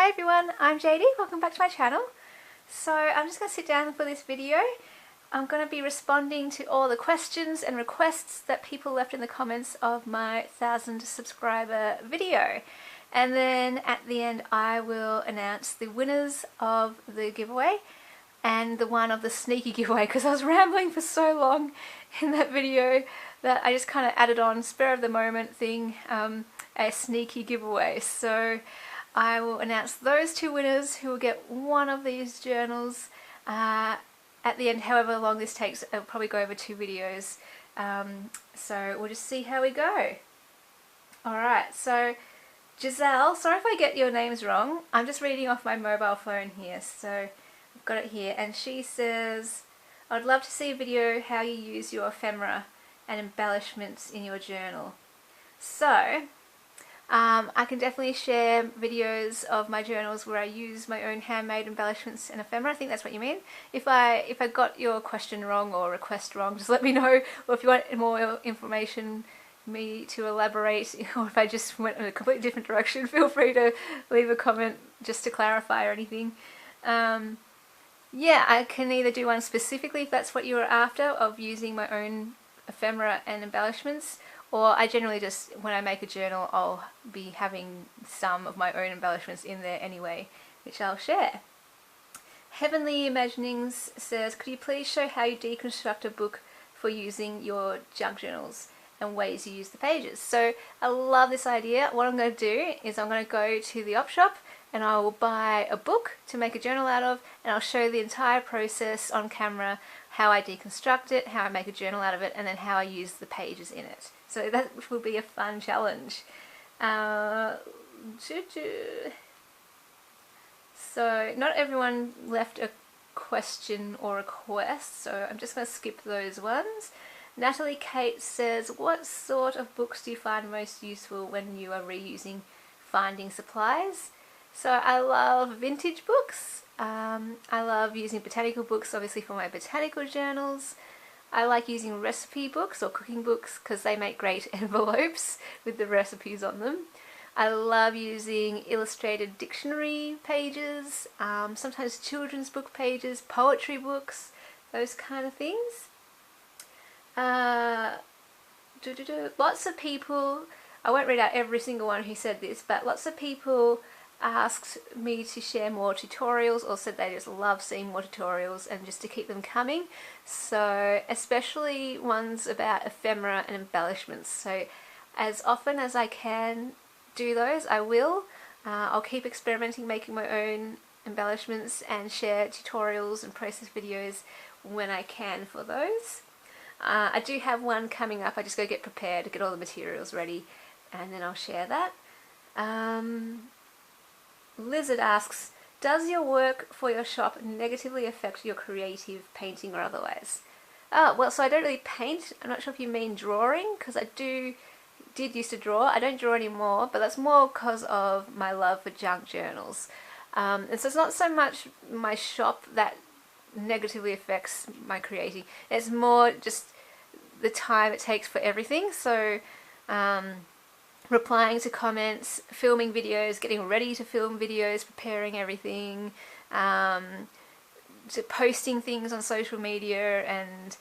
Hi everyone, I'm JD, welcome back to my channel. So I'm just going to sit down for this video. I'm going to be responding to all the questions and requests that people left in the comments of my 1,000 subscriber video. And then at the end I will announce the winners of the giveaway and the one of the sneaky giveaway, because I was rambling for so long in that video that I just kind of added on spur of the moment thing, a sneaky giveaway. So I will announce those two winners who will get one of these journals at the end. However long this takes, I'll probably go over 2 videos. So we'll just see how we go. Alright, so Giselle, sorry if I get your names wrong. I'm just reading off my mobile phone here, so I've got it here. And she says, I'd love to see a video how you use your ephemera and embellishments in your journal. So I can definitely share videos of my journals where I use my own handmade embellishments and ephemera. I think that's what you mean. If I got your question wrong or request wrong, just let me know. Or if you want more information, me to elaborate, or if I just went in a completely different direction, feel free to leave a comment just to clarify or anything. Yeah, I can either do one specifically if that's what you were after, of using my own ephemera and embellishments, or I generally just, when I make a journal, I'll be having some of my own embellishments in there anyway, which I'll share. Heavenly Imaginings says, could you please show how you deconstruct a book for using your junk journals and ways you use the pages? So I love this idea. What I'm going to do is I'm going to go to the op shop and I will buy a book to make a journal out of, and I'll show the entire process on camera, how I deconstruct it, how I make a journal out of it, and then how I use the pages in it. So that will be a fun challenge. So not everyone left a question or request, so I'm just going to skip those ones. Natalie Kate says, what sort of books do you find most useful when you are reusing finding supplies? So I love vintage books. I love using botanical books, obviously, for my botanical journals. I like using recipe books or cooking books because they make great envelopes with the recipes on them. I love using illustrated dictionary pages, sometimes children's book pages, poetry books, those kind of things. Lots of people, I won't read out every single one who said this, but lots of people asked me to share more tutorials, or said they just love seeing more tutorials and just to keep them coming. So especially ones about ephemera and embellishments. So as often as I can do those, I will. I'll keep experimenting, making my own embellishments, and share tutorials and process videos when I can for those. I do have one coming up. I just go get prepared to get all the materials ready, and then I'll share that. Lizard asks, does your work for your shop negatively affect your creative painting or otherwise? Oh, well, so I don't really paint. I'm not sure if you mean drawing, because I did used to draw. I don't draw anymore, but that's more because of my love for junk journals. And so it's not so much my shop that negatively affects my creating. It's more just the time it takes for everything. So replying to comments, filming videos, getting ready to film videos, preparing everything, to posting things on social media, and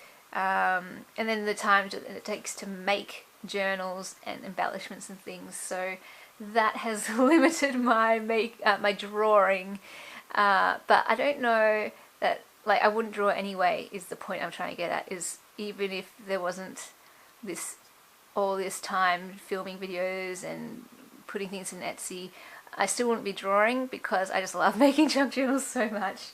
then the time that it takes to make journals and embellishments and things. So that has limited my my drawing, but I don't know that, like, I wouldn't draw anyway, is the point I'm trying to get at, is even if there wasn't all this time filming videos and putting things in Etsy, I still wouldn't be drawing because I just love making junk journals so much.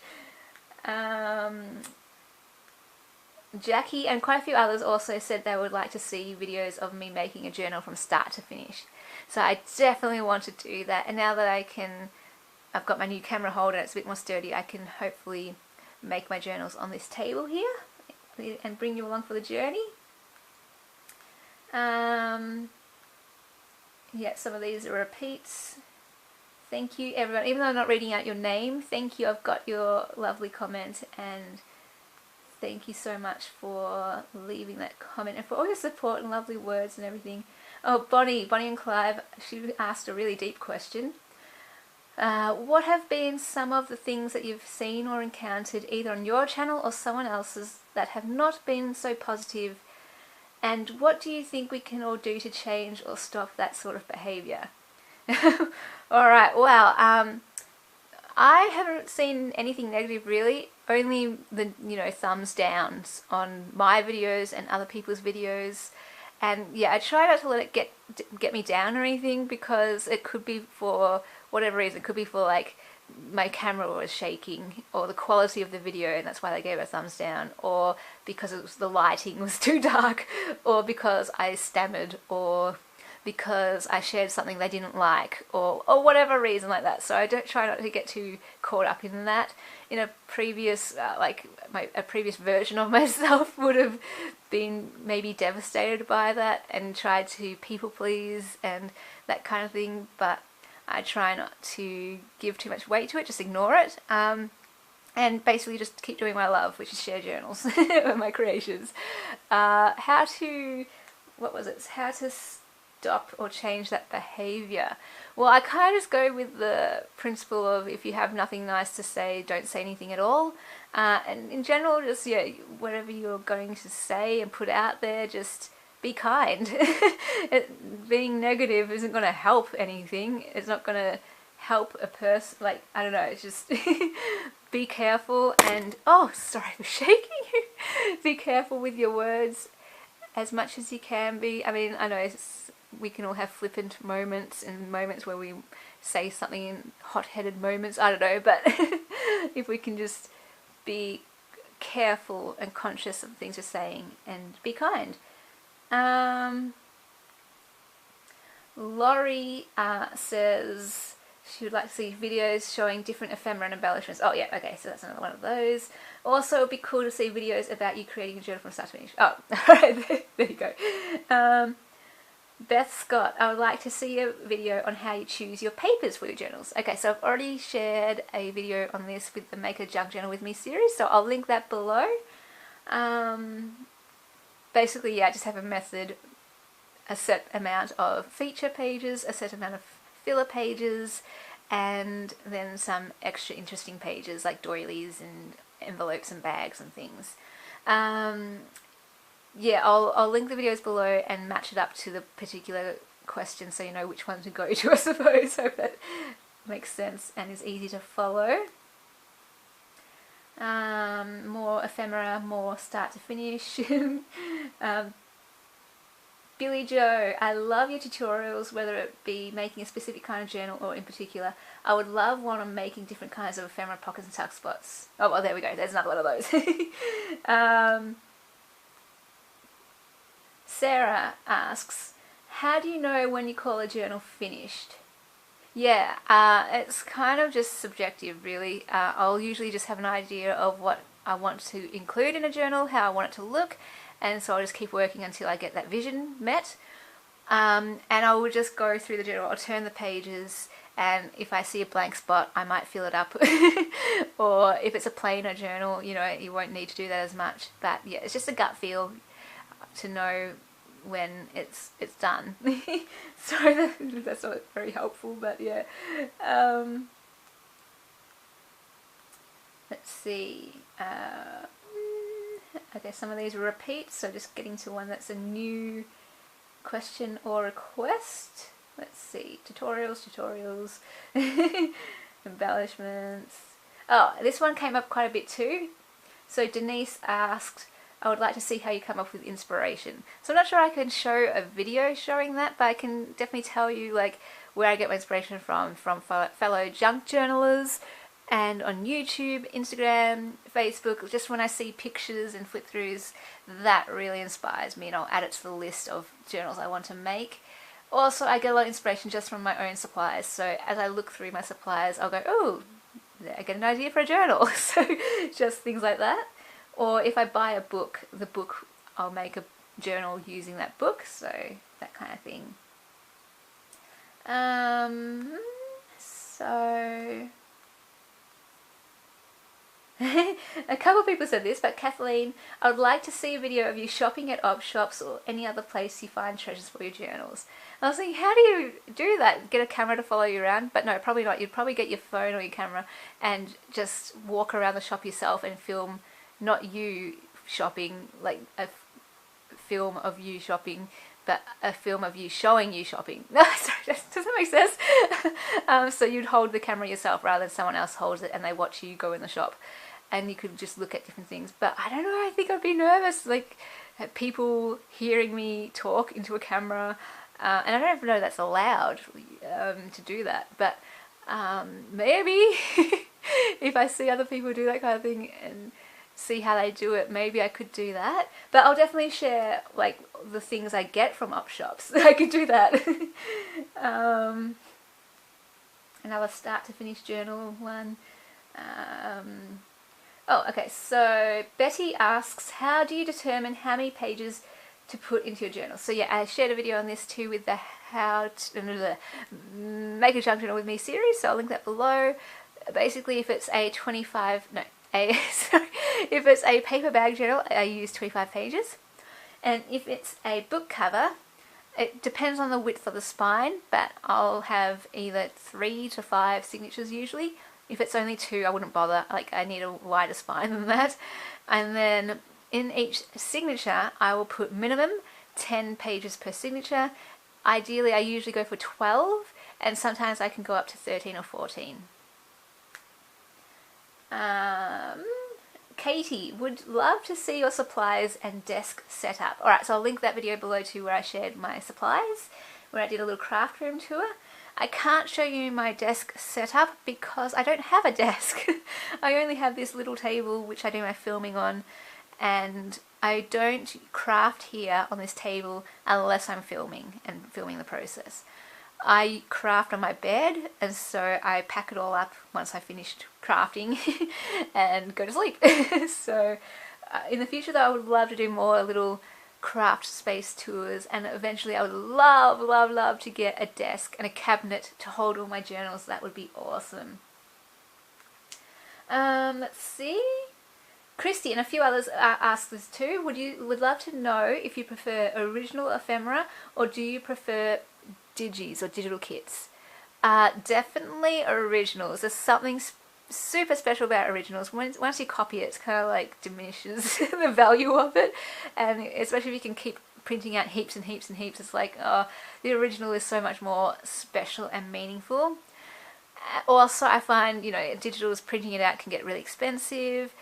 Jackie and quite a few others also said they would like to see videos of me making a journal from start to finish. So I definitely want to do that, and now that I've got my new camera holder, it's a bit more sturdy, I can hopefully make my journals on this table here and bring you along for the journey. Yeah, some of these are repeats. Thank you everyone, even though I'm not reading out your name, thank you. I've got your lovely comment, and thank you so much for leaving that comment and for all your support and lovely words and everything. Oh, Bonnie and Clive, she asked a really deep question. What have been some of the things that you've seen or encountered either on your channel or someone else's that have not been so positive, and what do you think we can all do to change or stop that sort of behaviour? Alright, well, I haven't seen anything negative really, only the, thumbs downs on my videos and other people's videos. And yeah, I try not to let it get me down or anything, because it could be for whatever reason. It could be for like my camera was shaking, or the quality of the video and that's why they gave a thumbs down, or because the lighting was too dark, or because I stammered, or because I shared something they didn't like, or whatever reason like that. So I don't try not to get too caught up in that. In a previous, a previous version of myself would have been maybe devastated by that and tried to people please and that kind of thing, but I try not to give too much weight to it, just ignore it. And basically just keep doing what I love, which is share journals of my creations. How to stop or change that behaviour? Well, I kind of just go with the principle of, if you have nothing nice to say, don't say anything at all. And in general, just whatever you're going to say and put out there, just be kind. Being negative isn't going to help anything. It's not going to help a person. Like, I don't know, it's just be careful. And oh, sorry for shaking you. Be careful with your words as much as you can be. I mean, I know we can all have flippant moments and moments where we say something in hot-headed moments, I don't know, but if we can just be careful and conscious of the things we're saying and be kind. Laurie says she would like to see videos showing different ephemera and embellishments. Oh yeah, okay, so that's another one of those. Also, it'd be cool to see videos about you creating a journal from start to finish. Oh, alright, there you go. Beth Scott, I would like to see a video on how you choose your papers for your journals. Okay, so I've already shared a video on this with the Make a Junk Journal With Me series, so I'll link that below. Basically, yeah, I just have a method, a set amount of feature pages, a set amount of filler pages, and then some extra interesting pages like doilies and envelopes and bags and things. Yeah, I'll link the videos below and match it up to the particular question so you know which one to go to, I suppose. Hope that makes sense and is easy to follow. More ephemera, more start to finish. Billy Joe, I love your tutorials, whether it be making a specific kind of journal or in particular. I would love one on making different kinds of ephemera pockets and tuck spots. Oh, well, there we go. There's another one of those. Sarah asks, how do you know when you call a journal finished? Yeah, it's kind of just subjective, really. I'll usually just have an idea of what I want to include in a journal, how I want it to look, and so I'll just keep working until I get that vision met. And I will just go through the journal, I'll turn the pages, and if I see a blank spot, I might fill it up. Or if it's a plainer journal, you won't need to do that as much. But yeah, it's just a gut feel to know when it's done. Sorry, that's not very helpful, but yeah. Let's see. Okay, some of these are repeats, so just getting to one that's a new question or request. Let's see. Tutorials. Embellishments. Oh, this one came up quite a bit too. So Denise asked, I would like to see how you come up with inspiration. So I'm not sure I can show a video showing that, but I can definitely tell you like where I get my inspiration from fellow junk journalers, and on YouTube, Instagram, Facebook. Just when I see pictures and flip throughs, that really inspires me, and I'll add it to the list of journals I want to make. Also, I get a lot of inspiration just from my own supplies, so as I look through my supplies, I'll go, oh, I get an idea for a journal. So just things like that. Or if I buy a book, I'll make a journal using that book, so that kind of thing. A couple of people said this, but Kathleen, I would like to see a video of you shopping at op shops or any other place you find treasures for your journals. And I was thinking, how do you do that? Get a camera to follow you around? But no, probably not. You'd probably get your phone or your camera and just walk around the shop yourself and film not you shopping, like a film of you shopping, but a film of you showing you shopping. No, sorry, does that make sense? So you'd hold the camera yourself rather than someone else holds it and they watch you go in the shop. And you could just look at different things. But I don't know, I think I'd be nervous, like people hearing me talk into a camera. And I don't even know that's allowed to do that. But maybe if I see other people do that kind of thing and see how they do it, maybe I could do that. But I'll definitely share like the things I get from op shops. I could do that. Another start to finish journal one. Oh, okay, so Betty asks, how do you determine how many pages to put into your journal? So yeah, I shared a video on this too with the how to make a junk journal with me series, so I'll link that below. Basically, if it's a if it's a paper bag journal, I use 25 pages. And if it's a book cover, it depends on the width of the spine, but I'll have either 3 to 5 signatures usually. If it's only 2, I wouldn't bother. Like, I need a wider spine than that. And then in each signature, I will put minimum 10 pages per signature. Ideally, I usually go for 12, and sometimes I can go up to 13 or 14. Katie would love to see your supplies and desk setup. Alright, so I'll link that video below too where I shared my supplies, where I did a little craft room tour. I can't show you my desk setup because I don't have a desk. I only have this little table which I do my filming on, and I don't craft here on this table unless I'm filming and filming the process. I craft on my bed, and so I pack it all up once I finished crafting and go to sleep. So in the future though, I would love to do more little craft space tours, and eventually I would love to get a desk and a cabinet to hold all my journals. That would be awesome. Let's see. Christy and a few others asked this too. Would love to know if you prefer original ephemera or do you prefer digis or digital kits? Definitely originals. There's something super special about originals. Once you copy it, it's kind of like diminishes the value of it, and especially if you can keep printing out heaps and heaps and heaps, it's like, oh, the original is so much more special and meaningful. Also, I find, you know, digitals, printing it out can get really expensive,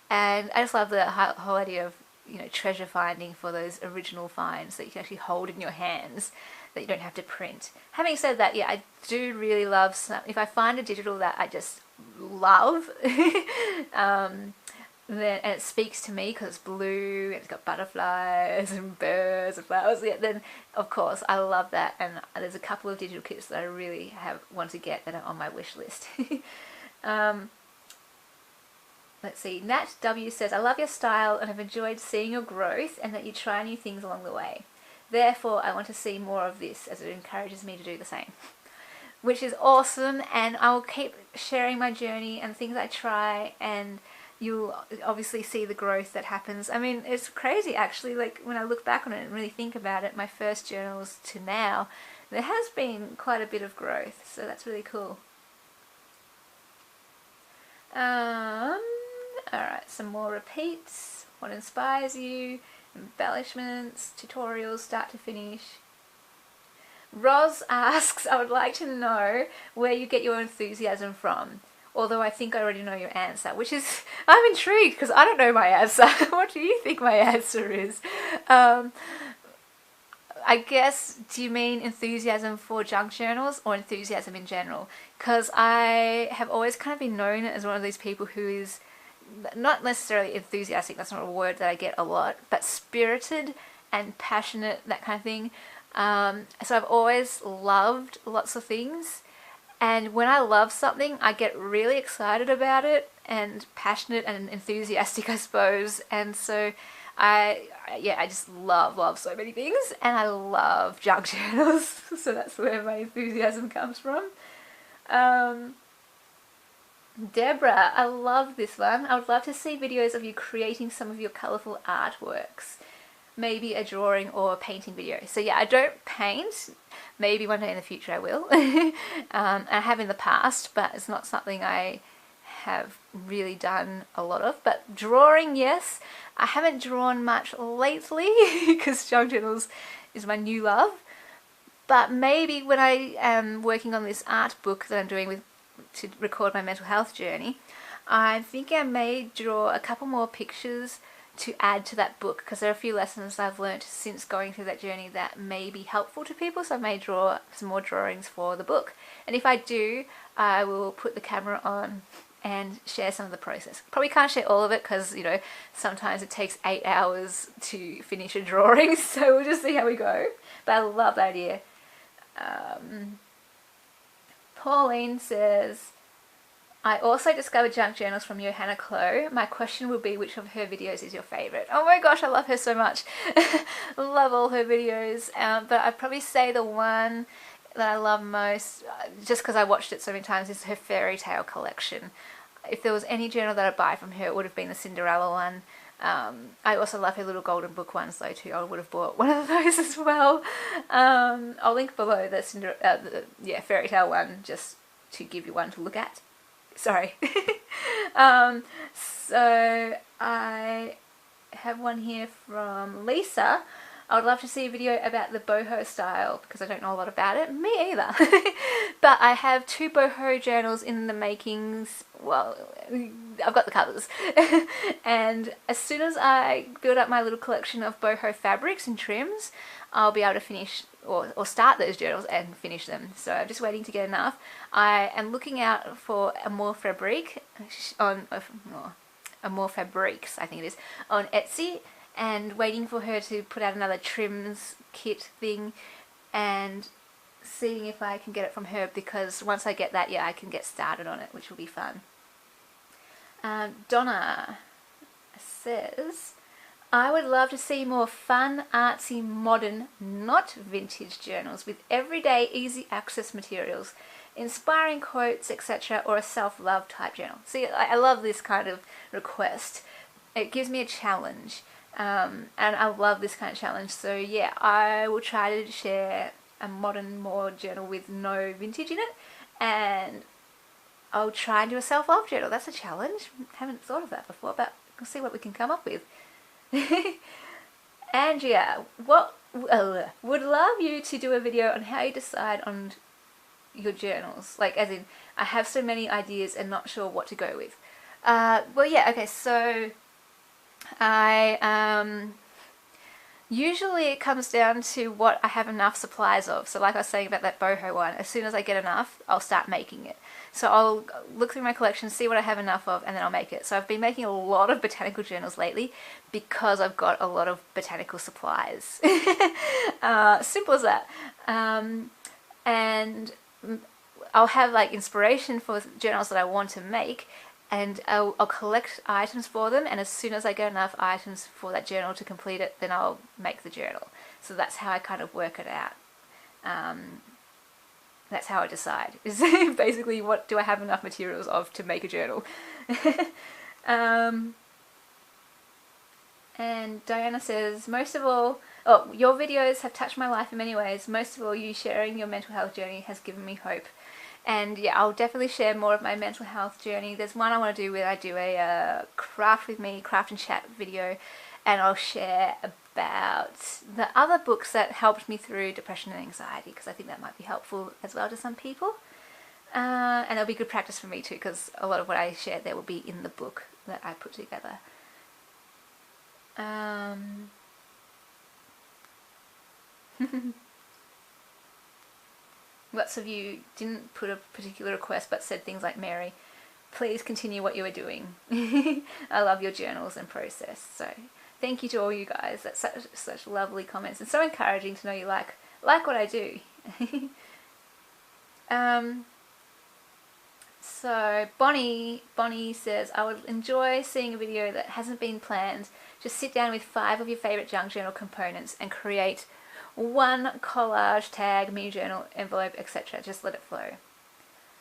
and I just love the whole idea of, you know, treasure finding for those original finds that you can actually hold in your hands, that you don't have to print. Having said that, yeah, I do really love if I find a digital that I just love, and it speaks to me because it's blue, and it's got butterflies and birds and flowers, yeah, then of course I love that, and there's a couple of digital kits that I really want to get that are on my wish list. Let's see, Nat W says, I love your style and have enjoyed seeing your growth and that you try new things along the way. Therefore, I want to see more of this as it encourages me to do the same. Which is awesome, and I will keep sharing my journey and things I try, and you'll obviously see the growth that happens. I mean, it's crazy actually, like when I look back on it and really think about it, my first journals to now, there has been quite a bit of growth, so that's really cool. Alright, some more repeats. What inspires you? Embellishments, tutorials, start to finish. Roz asks, I would like to know where you get your enthusiasm from. Although I think I already know your answer, which is, I'm intrigued because I don't know my answer. What do you think my answer is? I guess, do you mean enthusiasm for junk journals or enthusiasm in general? Because I have always kind of been known as one of these people who is not necessarily enthusiastic, that's not a word that I get a lot, but spirited and passionate, that kind of thing. So I've always loved lots of things, and when I love something I get really excited about it and passionate and enthusiastic, I suppose, and so I just love so many things, and I love junk journals, so that's where my enthusiasm comes from. Deborah, I love this one. I would love to see videos of you creating some of your colourful artworks. Maybe a drawing or a painting video. So yeah, I don't paint. Maybe one day in the future I will. I have in the past, but it's not something I have really done a lot of. But drawing, yes. I haven't drawn much lately because junk journals is my new love. But maybe when I am working on this art book that I'm doing to record my mental health journey, I think I may draw a couple more pictures to add to that book, because there are a few lessons I've learned since going through that journey that may be helpful to people, so I may draw some more drawings for the book. And if I do, I will put the camera on and share some of the process. Probably can't share all of it because, you know, sometimes it takes 8 hours to finish a drawing, so we'll just see how we go. But I love the idea. Pauline says, I also discovered junk journals from Johanna Klo. My question would be, which of her videos is your favourite? Oh my gosh, I love her so much. Love all her videos. But I'd probably say the one that I love most, just because I watched it so many times, is her fairy tale collection. If there was any journal that I'd buy from her, it would have been the Cinderella one. I also love her little golden book ones though too. I would have bought one of those as well. I'll link below the fairy tale one just to give you one to look at. Sorry. So I have one here from Lisa. I would love to see a video about the boho style because I don't know a lot about it. Me either. But I have 2 boho journals in the makings. Well, I've got the covers. And as soon as I build up my little collection of boho fabrics and trims, I'll be able to finish or start those journals and finish them. So I'm just waiting to get enough. I am looking out for Amore Fabrique on Amore Fabriques, I think it is, on Etsy, and waiting for her to put out another trims kit thing and seeing if I can get it from her, because once I get that, yeah, I can get started on it, which will be fun. Donna says, I would love to see more fun, artsy, modern, not vintage journals with everyday easy access materials, inspiring quotes, etc., or a self-love type journal. See, I love this kind of request. It gives me a challenge. And I love this kind of challenge, so yeah, I will try to share a modern, more journal with no vintage in it, and I'll try and do a self-love journal. That's a challenge. Haven't thought of that before, but we'll see what we can come up with. Andrea, would love you to do a video on how you decide on your journals, like as in, I have so many ideas and not sure what to go with. Well, yeah, okay, so usually it comes down to what I have enough supplies of. So like I was saying about that boho one, as soon as I get enough, I'll start making it. So I'll look through my collection, see what I have enough of, and then I'll make it. So I've been making a lot of botanical journals lately because I've got a lot of botanical supplies. Simple as that. And I'll have like inspiration for journals that I want to make, and I'll collect items for them, and as soon as I get enough items for that journal to complete it, then I'll make the journal. So that's how I kind of work it out. That's how I decide, is basically what do I have enough materials of to make a journal. And Diana says, most of all, your videos have touched my life in many ways. Most of all, you sharing your mental health journey has given me hope. And yeah, I'll definitely share more of my mental health journey. There's one I want to do where I do a craft with me, craft and chat video, and I'll share about the other books that helped me through depression and anxiety, because I think that might be helpful as well to some people. And it'll be good practice for me too, because a lot of what I share there will be in the book that I put together. Lots of you didn't put a particular request but said things like, Mary, please continue what you are doing. I love your journals and process. So thank you to all you guys. That's such lovely comments, and so encouraging to know you like what I do. So Bonnie says, I would enjoy seeing a video that hasn't been planned. Just sit down with 5 of your favourite junk journal components and create one collage, tag, mini journal, envelope, etc. Just let it flow.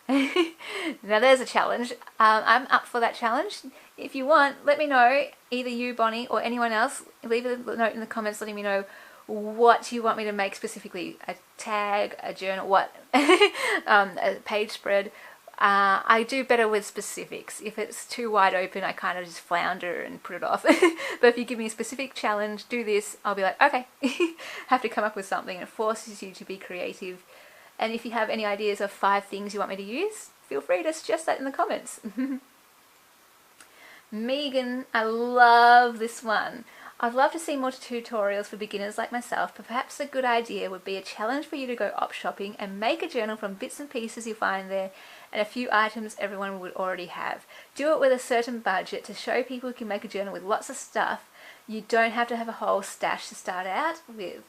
Now there's a challenge. I'm up for that challenge. If you want, let me know, either you, Bonnie, or anyone else. Leave a note in the comments letting me know what you want me to make specifically. A tag, a journal, what? A page spread. I do better with specifics. If it's too wide open, I kind of just flounder and put it off. But if you give me a specific challenge, do this, I'll be like, okay. Have to come up with something. It forces you to be creative. And if you have any ideas of 5 things you want me to use, feel free to suggest that in the comments. Megan, I love this one. I'd love to see more tutorials for beginners like myself, but perhaps a good idea would be a challenge for you to go op shopping and make a journal from bits and pieces you find there and a few items everyone would already have. Do it with a certain budget to show people you can make a journal with lots of stuff. You don't have to have a whole stash to start out with.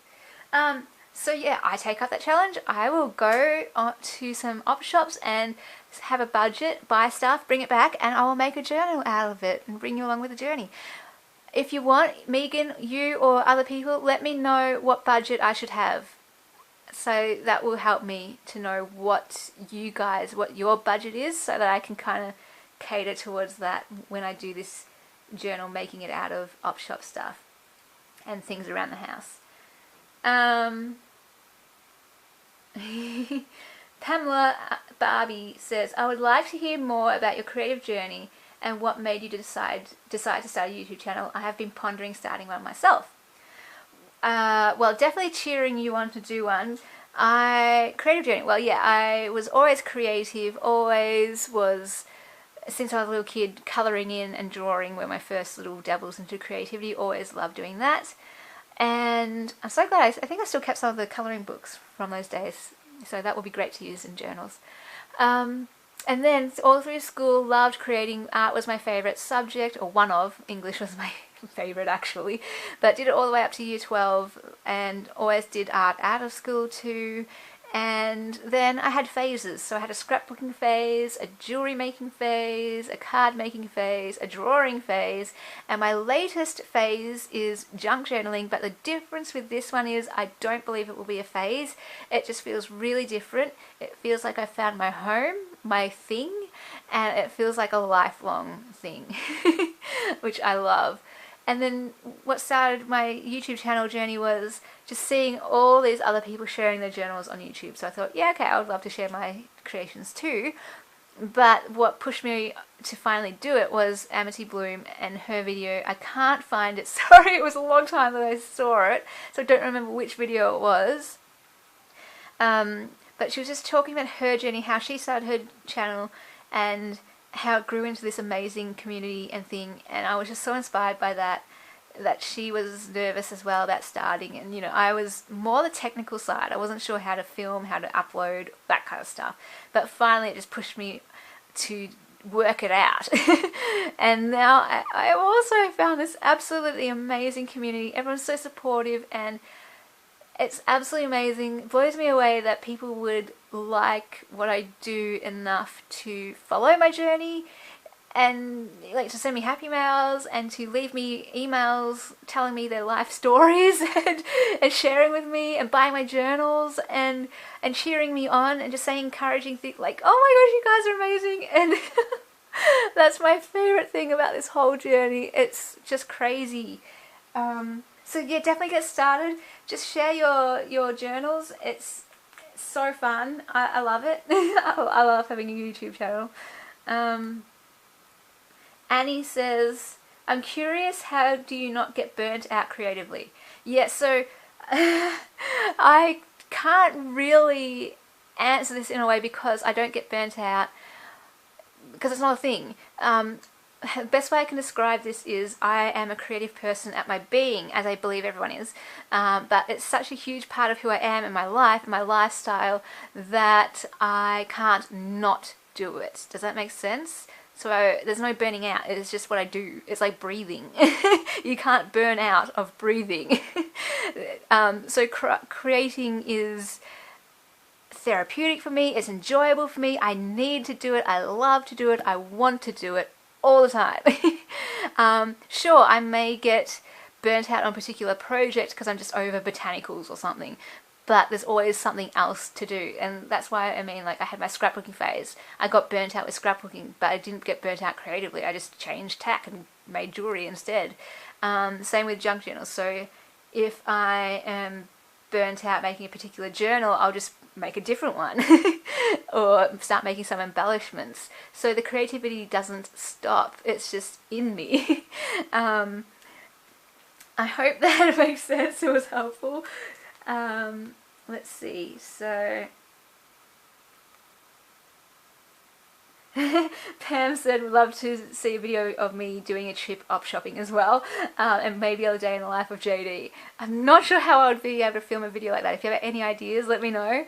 So yeah, I take up that challenge. I will go to some op shops and have a budget, buy stuff, bring it back, and I will make a journal out of it and bring you along with the journey. If you want, Megan, you or other people, let me know what budget I should have. So that will help me to know what your budget is, so that I can kind of cater towards that when I do this journal, making it out of op shop stuff and things around the house. Pamela Barbie says, I would like to hear more about your creative journey and what made you decide to start a YouTube channel. I have been pondering starting one myself. Well, definitely cheering you on to do one. Creative journey, well yeah, I was always creative, always was, since I was a little kid, colouring in and drawing were my first little dabbles into creativity, always loved doing that. And I'm so glad, I think I still kept some of the colouring books from those days, so that would be great to use in journals. And then all through school, loved creating. Art was my favourite subject, or one of. English was my favourite actually, but did it all the way up to year 12 and always did art out of school too. And then I had phases, so I had a scrapbooking phase, a jewellery making phase, a card making phase, a drawing phase, and my latest phase is junk journaling. But the difference with this one is I don't believe it will be a phase. It just feels really different. It feels like I found my home, my thing, and it feels like a lifelong thing, which I love. And then what started my YouTube channel journey was just seeing all these other people sharing their journals on YouTube. So I thought, yeah, okay, I would love to share my creations too. But what pushed me to finally do it was Amity Bloom and her video. I can't find it. Sorry, it was a long time that I saw it, so I don't remember which video it was. But she was just talking about her journey, how she started her channel and how it grew into this amazing community and thing, and I was just so inspired by that she was nervous as well about starting. And you know, I was more the technical side. I wasn't sure how to film, how to upload, that kind of stuff, but finally it just pushed me to work it out. And now I also found this absolutely amazing community. Everyone's so supportive and it's absolutely amazing. It blows me away that people would like what I do enough to follow my journey and like to send me happy mails and to leave me emails telling me their life stories and sharing with me and buying my journals and cheering me on and just saying encouraging things like, oh my gosh, you guys are amazing. And that's my favorite thing about this whole journey. It's just crazy. So yeah, definitely get started. Just share your journals. It's so fun. I love it. I love having a YouTube channel. Annie says, I'm curious, how do you not get burnt out creatively? Yeah, so I can't really answer this in a way because I don't get burnt out because it's not a thing. The best way I can describe this is I am a creative person at my being, as I believe everyone is, but it's such a huge part of who I am in my life, and my lifestyle, that I can't not do it. Does that make sense? So there's no burning out, it's just what I do. It's like breathing. You can't burn out of breathing. So creating is therapeutic for me, it's enjoyable for me, I need to do it, I love to do it, I want to do it all the time. Sure, I may get burnt out on a particular project because I'm just over botanicals or something, but there's always something else to do. And that's why, I mean, like, I had my scrapbooking phase. I got burnt out with scrapbooking, but I didn't get burnt out creatively. I just changed tack and made jewelry instead. Same with junk journals. So if I am burnt out making a particular journal, I'll just make a different one or start making some embellishments. So the creativity doesn't stop, it's just in me. I hope that makes sense, it was helpful. Let's see, so Pam said would love to see a video of me doing a trip op shopping as well, and maybe a day in the life of JD. I'm not sure how I would be able to film a video like that. If you have any ideas, let me know.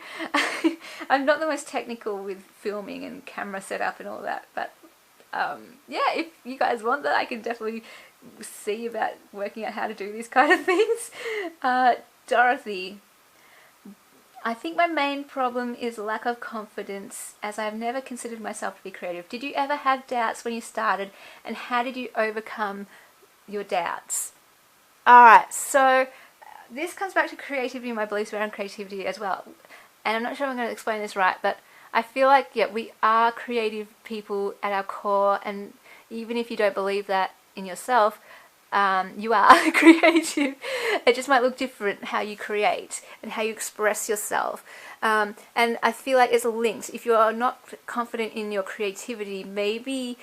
I'm not the most technical with filming and camera setup and all that, but yeah, if you guys want that, I can definitely see about working out how to do these kind of things. Dorothy, I think my main problem is lack of confidence, as I have never considered myself to be creative. Did you ever have doubts when you started, and how did you overcome your doubts? Alright, so this comes back to creativity and my beliefs around creativity as well. And I'm not sure I'm going to explain this right, but I feel like, yeah, we are creative people at our core, and even if you don't believe that in yourself, you are creative. It just might look different how you create and how you express yourself. And I feel like it's linked. If you're not confident in your creativity, maybe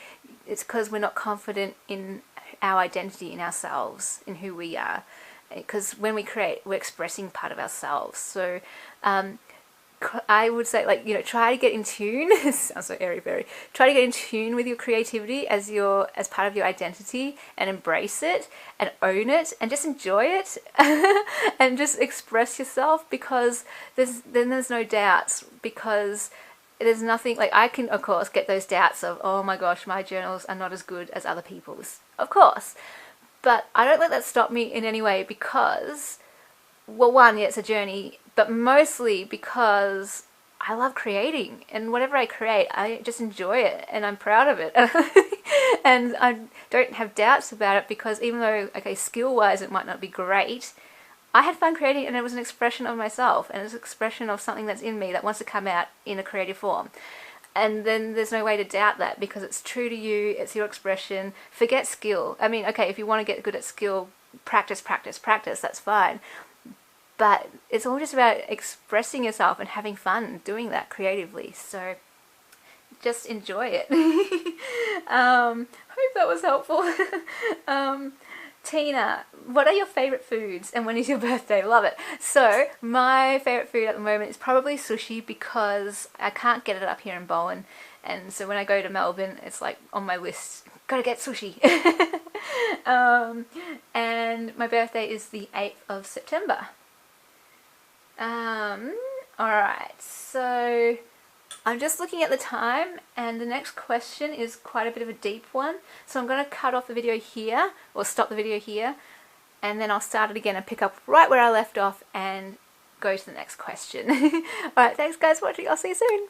it's because we're not confident in our identity, in ourselves, in who we are. Because when we create, we're expressing part of ourselves. So I would say, like, you know, try to get in tune. This sounds so airy-fairy. Try to get in tune with your creativity as part of your identity, and embrace it and own it and just enjoy it and just express yourself, because then there's no doubts, because there's nothing, like, I can of course get those doubts of, oh my gosh, my journals are not as good as other people's, of course, but I don't let that stop me in any way, because, well, one, yeah, it's a journey, but mostly because I love creating, and whatever I create, I just enjoy it, and I'm proud of it. And I don't have doubts about it, because even though, okay, skill-wise it might not be great, I had fun creating, and it was an expression of myself, and it's an expression of something that's in me that wants to come out in a creative form. And then there's no way to doubt that, because it's true to you, it's your expression. Forget skill. I mean, okay, if you want to get good at skill, practice, that's fine. But it's all just about expressing yourself and having fun doing that creatively. So just enjoy it. Hope that was helpful. Tina, what are your favourite foods, and when is your birthday? Love it. So my favourite food at the moment is probably sushi, because I can't get it up here in Bowen. And so when I go to Melbourne, it's like on my list, gotta get sushi. And my birthday is the 8th of September. Alright, so I'm just looking at the time, and the next question is quite a bit of a deep one, so I'm going to cut off the video here, or stop the video here, and then I'll start it again and pick up right where I left off and go to the next question. Alright, thanks guys for watching, I'll see you soon.